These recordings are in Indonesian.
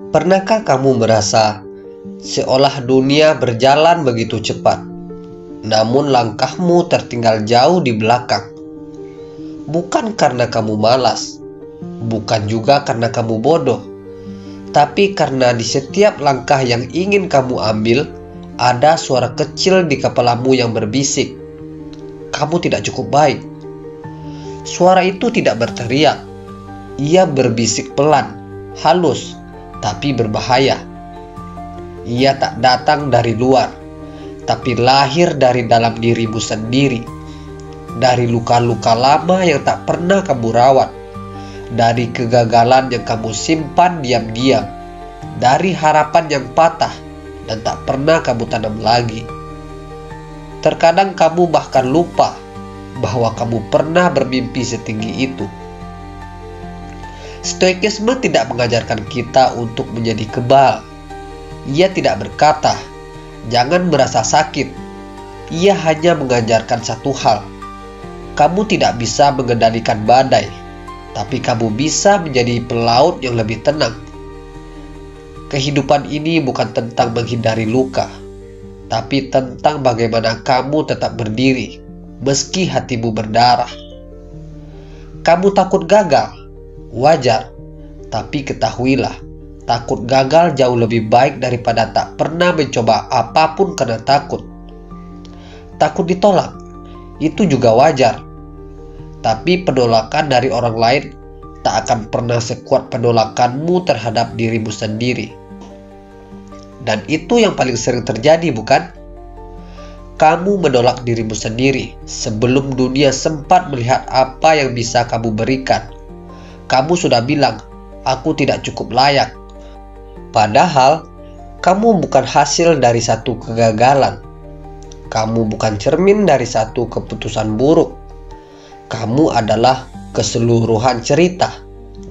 Pernahkah kamu merasa seolah dunia berjalan begitu cepat, namun langkahmu tertinggal jauh di belakang? Bukan karena kamu malas, bukan juga karena kamu bodoh, tapi karena di setiap langkah yang ingin kamu ambil, ada suara kecil di kepalamu yang berbisik, "Kamu tidak cukup baik." Suara itu tidak berteriak, ia berbisik pelan, halus, tapi berbahaya. Ia tak datang dari luar, tapi lahir dari dalam dirimu sendiri. Dari luka-luka lama yang tak pernah kamu rawat, dari kegagalan yang kamu simpan diam-diam, dari harapan yang patah dan tak pernah kamu tanam lagi. Terkadang kamu bahkan lupa bahwa kamu pernah bermimpi setinggi itu. Stoikisme tidak mengajarkan kita untuk menjadi kebal. Ia tidak berkata, "Jangan merasa sakit." Ia hanya mengajarkan satu hal: kamu tidak bisa mengendalikan badai, tapi kamu bisa menjadi pelaut yang lebih tenang. Kehidupan ini bukan tentang menghindari luka, tapi tentang bagaimana kamu tetap berdiri meski hatimu berdarah. Kamu takut gagal? Wajar, tapi ketahuilah, takut gagal jauh lebih baik daripada tak pernah mencoba apapun karena takut. Takut ditolak, itu juga wajar, tapi penolakan dari orang lain tak akan pernah sekuat penolakanmu terhadap dirimu sendiri. Dan itu yang paling sering terjadi, bukan? Kamu menolak dirimu sendiri sebelum dunia sempat melihat apa yang bisa kamu berikan. Kamu sudah bilang, "Aku tidak cukup layak." Padahal, kamu bukan hasil dari satu kegagalan. Kamu bukan cermin dari satu keputusan buruk. Kamu adalah keseluruhan cerita,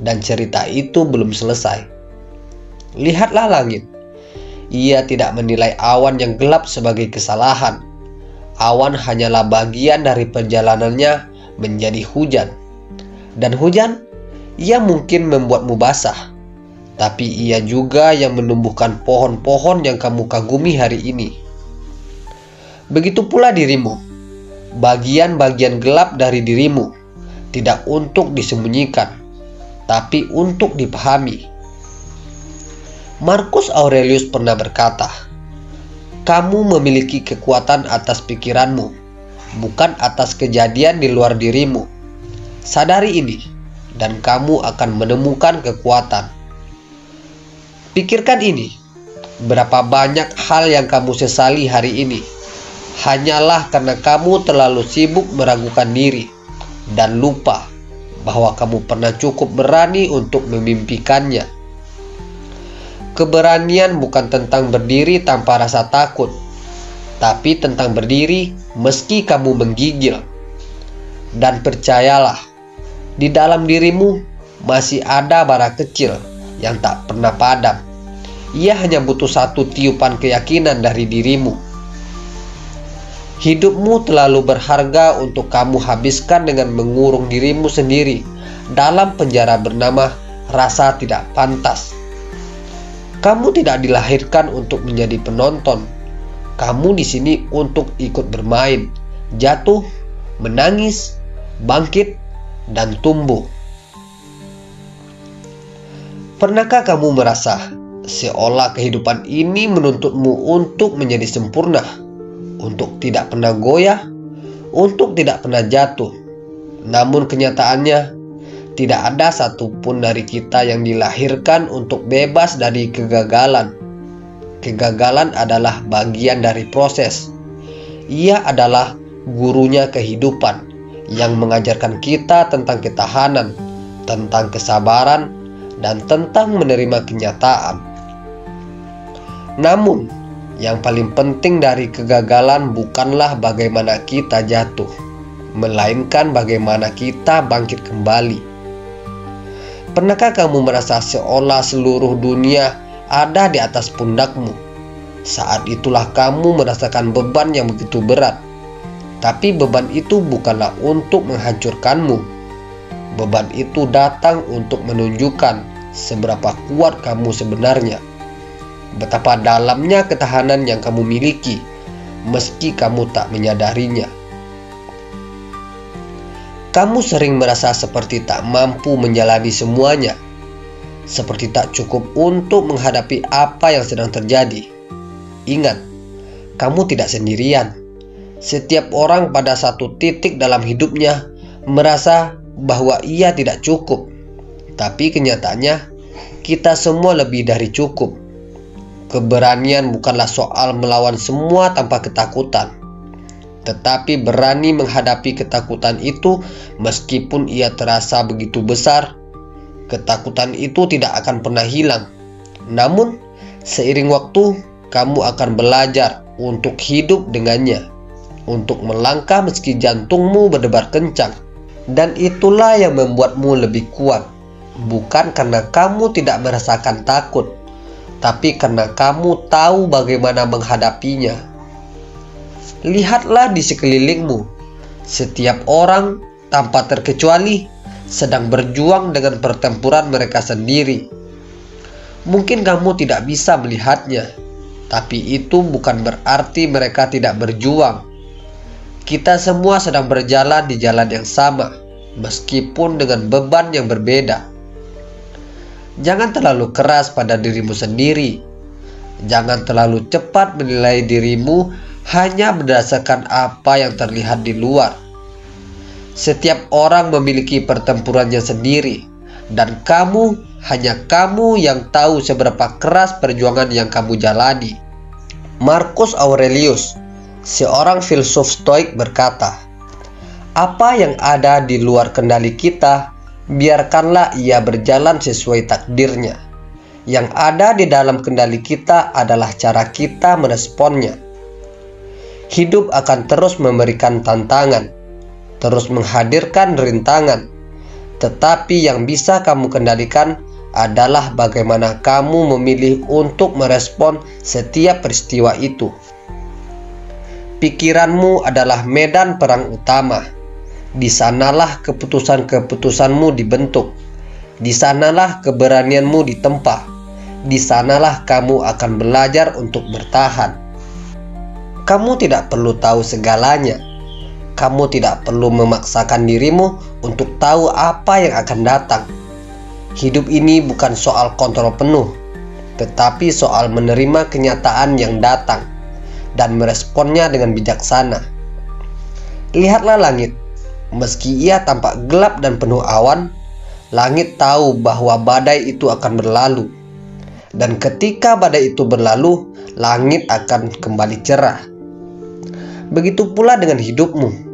dan cerita itu belum selesai. Lihatlah langit. Ia tidak menilai awan yang gelap sebagai kesalahan. Awan hanyalah bagian dari perjalanannya menjadi hujan. Dan hujan, ia mungkin membuatmu basah, tapi ia juga yang menumbuhkan pohon-pohon yang kamu kagumi hari ini. Begitu pula dirimu, bagian-bagian gelap dari dirimu, tidak untuk disembunyikan, tapi untuk dipahami. Marcus Aurelius pernah berkata, "Kamu memiliki kekuatan atas pikiranmu, bukan atas kejadian di luar dirimu. Sadari ini, dan kamu akan menemukan kekuatan." Pikirkan ini, berapa banyak hal yang kamu sesali hari ini hanyalah karena kamu terlalu sibuk meragukan diri dan lupa bahwa kamu pernah cukup berani untuk memimpikannya. Keberanian bukan tentang berdiri tanpa rasa takut, tapi tentang berdiri meski kamu menggigil. Dan percayalah, di dalam dirimu masih ada bara kecil yang tak pernah padam. Ia hanya butuh satu tiupan keyakinan dari dirimu. Hidupmu terlalu berharga untuk kamu habiskan dengan mengurung dirimu sendiri dalam penjara bernama rasa tidak pantas. Kamu tidak dilahirkan untuk menjadi penonton. Kamu di sini untuk ikut bermain, jatuh, menangis, bangkit, dan tumbuh. Pernahkah kamu merasa seolah kehidupan ini menuntutmu untuk menjadi sempurna, untuk tidak pernah goyah, untuk tidak pernah jatuh? Namun kenyataannya, tidak ada satupun dari kita yang dilahirkan untuk bebas dari kegagalan. Kegagalan adalah bagian dari proses. Ia adalah gurunya kehidupan yang mengajarkan kita tentang ketahanan, tentang kesabaran, dan tentang menerima kenyataan. Namun, yang paling penting dari kegagalan bukanlah bagaimana kita jatuh, melainkan bagaimana kita bangkit kembali. Pernahkah kamu merasa seolah seluruh dunia ada di atas pundakmu? Saat itulah kamu merasakan beban yang begitu berat. Tapi beban itu bukanlah untuk menghancurkanmu. Beban itu datang untuk menunjukkan seberapa kuat kamu sebenarnya, betapa dalamnya ketahanan yang kamu miliki, meski kamu tak menyadarinya. Kamu sering merasa seperti tak mampu menjalani semuanya, seperti tak cukup untuk menghadapi apa yang sedang terjadi. Ingat, kamu tidak sendirian. Setiap orang pada satu titik dalam hidupnya merasa bahwa ia tidak cukup. Tapi kenyataannya, kita semua lebih dari cukup. Keberanian bukanlah soal melawan semua tanpa ketakutan, tetapi berani menghadapi ketakutan itu meskipun ia terasa begitu besar. Ketakutan itu tidak akan pernah hilang. Namun, seiring waktu, kamu akan belajar untuk hidup dengannya, untuk melangkah meski jantungmu berdebar kencang. Dan itulah yang membuatmu lebih kuat. Bukan karena kamu tidak merasakan takut, tapi karena kamu tahu bagaimana menghadapinya. Lihatlah di sekelilingmu. Setiap orang tanpa terkecuali sedang berjuang dengan pertempuran mereka sendiri. Mungkin kamu tidak bisa melihatnya, tapi itu bukan berarti mereka tidak berjuang. Kita semua sedang berjalan di jalan yang sama, meskipun dengan beban yang berbeda. Jangan terlalu keras pada dirimu sendiri. Jangan terlalu cepat menilai dirimu hanya berdasarkan apa yang terlihat di luar. Setiap orang memiliki pertempurannya sendiri, dan hanya kamu yang tahu seberapa keras perjuangan yang kamu jalani. Marcus Aurelius, seorang filsuf Stoik, berkata, "Apa yang ada di luar kendali kita, biarkanlah ia berjalan sesuai takdirnya. Yang ada di dalam kendali kita adalah cara kita meresponnya." Hidup akan terus memberikan tantangan, terus menghadirkan rintangan, tetapi yang bisa kamu kendalikan adalah bagaimana kamu memilih untuk merespon setiap peristiwa itu. Pikiranmu adalah medan perang utama. Di sanalah keputusan-keputusanmu dibentuk. Di sanalah keberanianmu ditempa. Di sanalah kamu akan belajar untuk bertahan. Kamu tidak perlu tahu segalanya. Kamu tidak perlu memaksakan dirimu untuk tahu apa yang akan datang. Hidup ini bukan soal kontrol penuh, tetapi soal menerima kenyataan yang datang dan meresponnya dengan bijaksana. Lihatlah langit. Meski ia tampak gelap dan penuh awan, langit tahu bahwa badai itu akan berlalu. Dan ketika badai itu berlalu, langit akan kembali cerah. Begitu pula dengan hidupmu.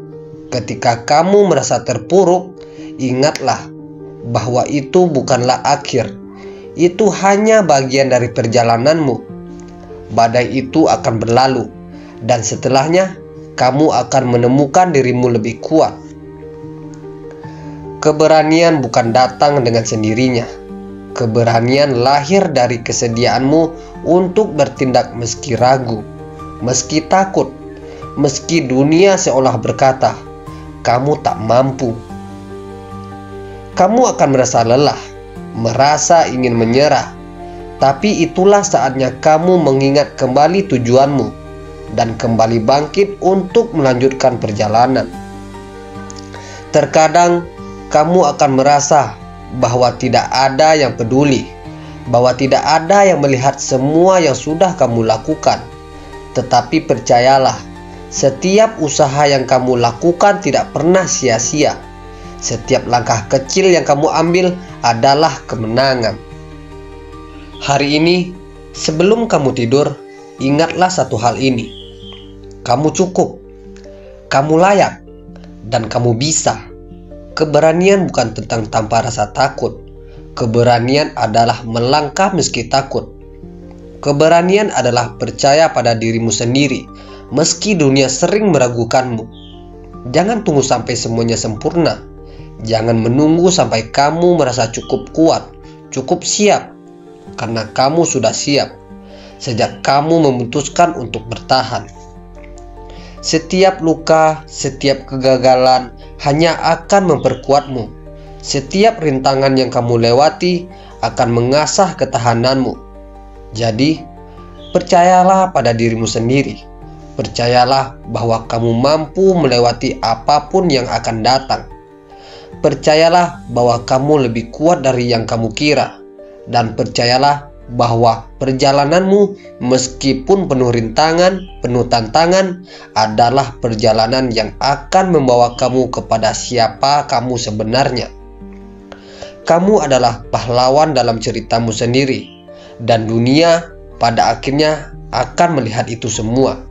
Ketika kamu merasa terpuruk, ingatlah bahwa itu bukanlah akhir. Itu hanya bagian dari perjalananmu. Badai itu akan berlalu, dan setelahnya kamu akan menemukan dirimu lebih kuat. Keberanian bukan datang dengan sendirinya. Keberanian lahir dari kesediaanmu untuk bertindak meski ragu, meski takut, meski dunia seolah berkata, "Kamu tak mampu." Kamu akan merasa lelah, merasa ingin menyerah, tapi itulah saatnya kamu mengingat kembali tujuanmu dan kembali bangkit untuk melanjutkan perjalanan. Terkadang kamu akan merasa bahwa tidak ada yang peduli, bahwa tidak ada yang melihat semua yang sudah kamu lakukan. Tetapi percayalah, setiap usaha yang kamu lakukan tidak pernah sia-sia. Setiap langkah kecil yang kamu ambil adalah kemenangan. Hari ini, sebelum kamu tidur, ingatlah satu hal ini. Kamu cukup, kamu layak, dan kamu bisa. Keberanian bukan tentang tanpa rasa takut. Keberanian adalah melangkah meski takut. Keberanian adalah percaya pada dirimu sendiri, meski dunia sering meragukanmu. Jangan tunggu sampai semuanya sempurna. Jangan menunggu sampai kamu merasa cukup kuat, cukup siap. Karena kamu sudah siap sejak kamu memutuskan untuk bertahan. Setiap luka, setiap kegagalan hanya akan memperkuatmu. Setiap rintangan yang kamu lewati akan mengasah ketahananmu. Jadi, percayalah pada dirimu sendiri. Percayalah bahwa kamu mampu melewati apapun yang akan datang. Percayalah bahwa kamu lebih kuat dari yang kamu kira. Dan percayalah bahwa perjalananmu meskipun penuh rintangan, penuh tantangan, adalah perjalanan yang akan membawa kamu kepada siapa kamu sebenarnya. Kamu adalah pahlawan dalam ceritamu sendiri, dan dunia pada akhirnya akan melihat itu semua.